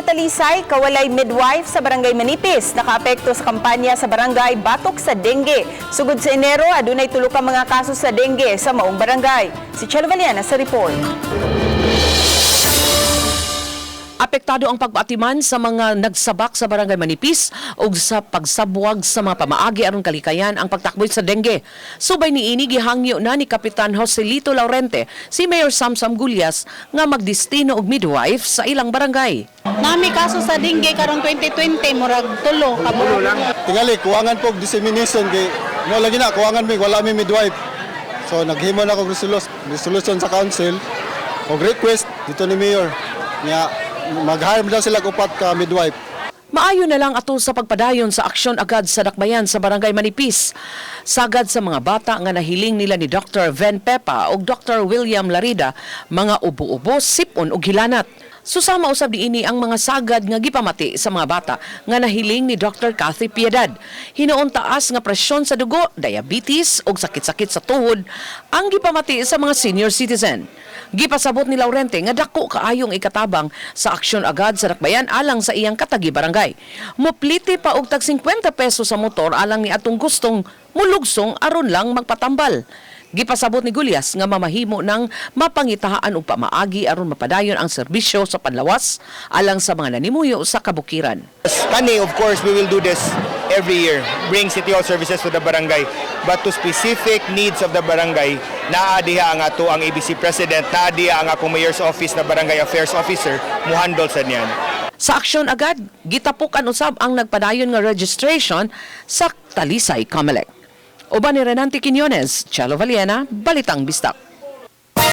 Talisay, kawalay midwife sa Barangay Manipis, nakaapekto sa kampanya sa barangay batok sa dengue. Sugod sa Enero, adunay tulo ka mga kaso sa dengue sa maong barangay. Si Chelo Valiana sa report. Apektado ang pagpaatiman sa mga nagsabak sa Barangay Manipis ug sa pagsabwag sa mga pamaagi aron kalikayan ang pagtakboy sa dengue. Subay niini gihangyo na ni Kapitan Joselito Laurente si Mayor Samsam Gulyas nga magdestino og midwife sa ilang barangay. Nami kaso sa dengue karong 2020 murag tulo ka lang. Tingali kuwangan po dissemination kay mo lagi na kuwangan mi wala mi midwife. So naghimo na ko resolution sa council og request dito ni Mayor nga mag-hire daw sila upat ka midwife. Maayo na lang ato sa pagpadayon sa aksyon agad sa dakbayan sa Barangay Manipis. Sagad sa mga bata nga nahiling nila ni Dr. Ven Pepa o Dr. William Larida, mga ubo-ubo, sipon o gilanat. Susama usab diini ang mga sagad nga gipamati sa mga bata nga nahiling ni Dr. Kathy Piedad. Hinuon taas nga presyon sa dugo, diabetes o sakit-sakit sa tuhod ang gipamati sa mga senior citizen. Gipasabot ni Laurente nga dako kaayong ikatabang sa aksyon agad sa dakbayan alang sa iyang katagi barangay. Mupliti pa og tag 50 pesos sa motor alang ni atong gustong mulugsong aron lang magpatambal. Gipasabot ni Gulyas nga mamahimo ng mapangitahaan og pamaagi aron mapadayon ang serbisyo sa panlawas alang sa mga nanimuyo sa kabukiran. Kani, of course, we will do this every year, bring City Hall services to the barangay. But to specific needs of the barangay, naadiha ang ato ang ABC President, naadiha ang akong Mayor's Office na Barangay Affairs Officer, muhandol sa niyan. Sa aksyon agad, gitapukan usab ang nagpadayon nga registration sa Talisay, Comelec. Uban ni Renante Quiñones, Chelo Valiana, Balitang Bistak.